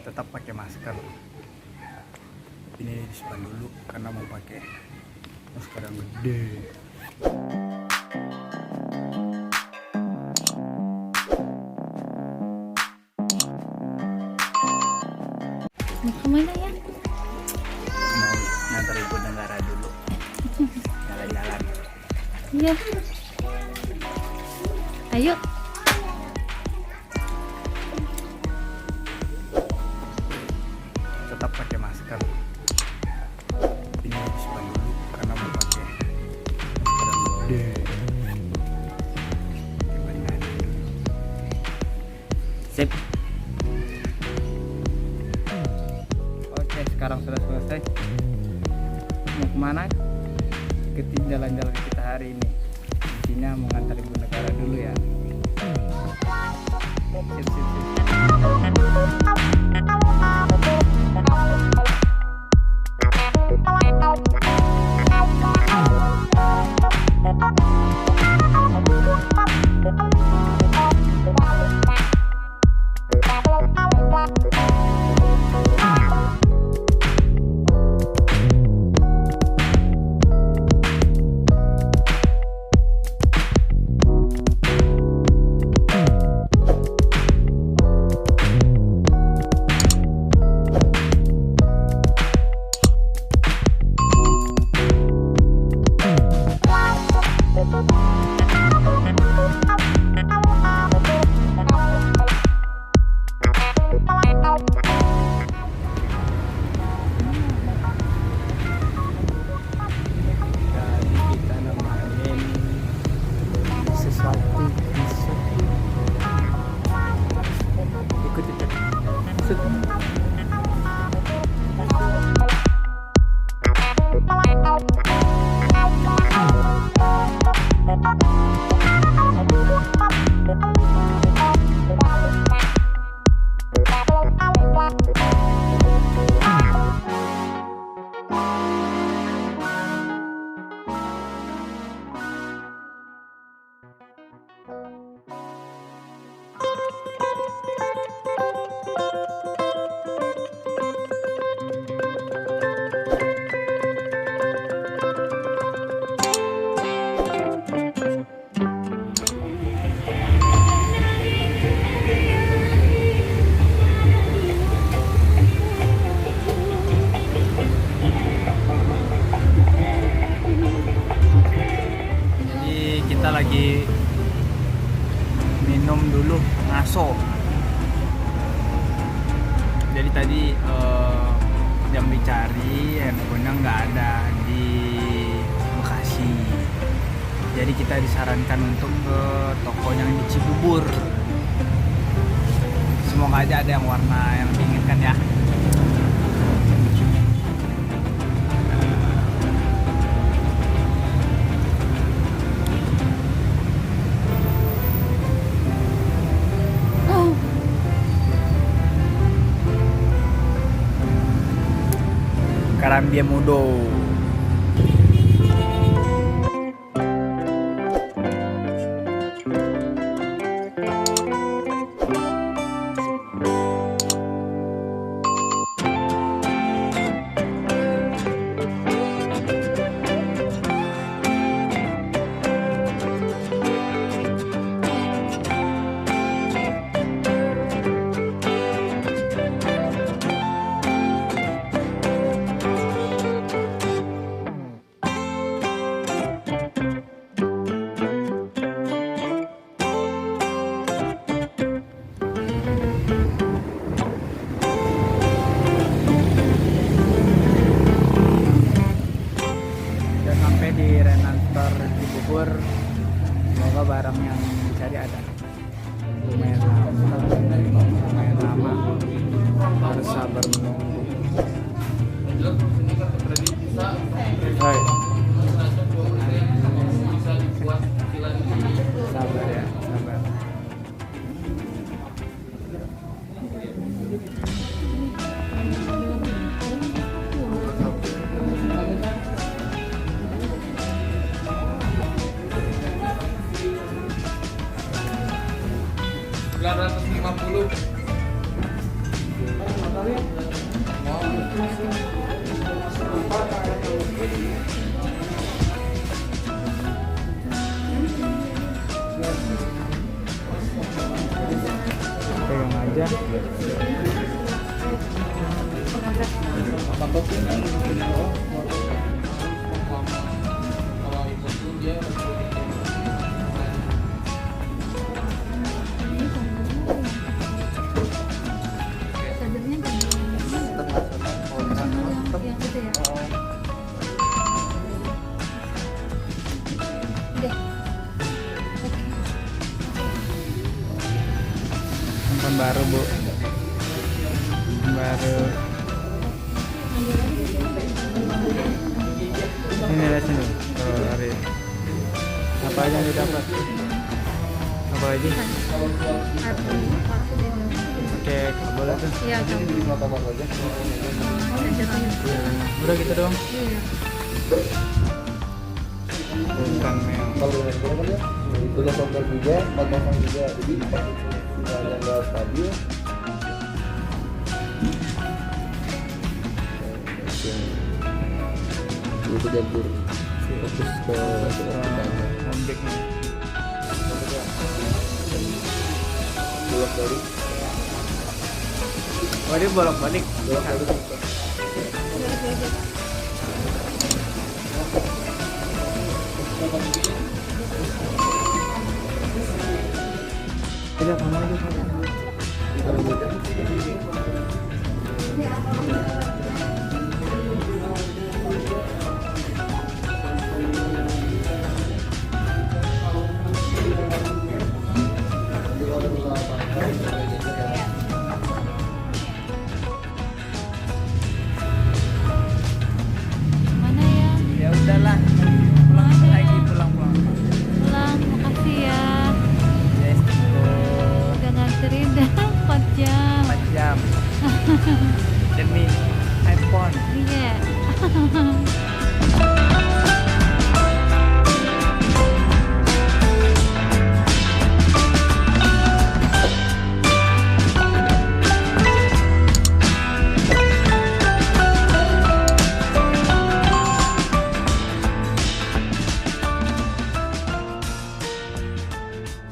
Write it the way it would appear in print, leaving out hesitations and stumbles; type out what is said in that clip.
tetap pakai masker. Ini disimpan dulu karena mau pakai masker yang gede. Mau kemana ya? Mau ngantar ibu negara dulu. Jalan-jalan. Iya. Ayo. Tetap pakai masker. Ini disimpan dulu karena mau pakai masker yang gede. Gimana nih? Sip. Oke, sekarang sudah selesai. Mau kemana? Ikutin jalan-jalan kita hari ini. Intinya mengantar ibu negara dulu ya. Sip, sip, sip. Kita lagi minum dulu ngaso. Jadi tadi yang dicari handphonenya nggak ada di Bekasi. Jadi kita disarankan untuk ke toko yang di Cibubur. Semoga aja ada yang warna yang diinginkan ya. Karambia Mudo. Semoga barang yang dicari ada. Lumayan lama, harus sabar menunggu. Hai. Sabar ya, sabar. $950. Pegang aja. Sadarnya yang gede ya. Deh. Handphone baru, Bu. Baru. Ini lihat sini. Oh, hari. Apa aja yang didapat? Apa aja? Oke, boleh tuh. Iya, coba. Udah gitu doang. Iya. Bukan yang Kalau yang ini kan ya udah software juga, 4.0 juga, jadi sinyalnya nggak stabil. Itu jabur fokus ke objeknya. bolak balik, Oh, dia bolak-balik. bolak balik. Tidak sama aja. Jadi kalau ada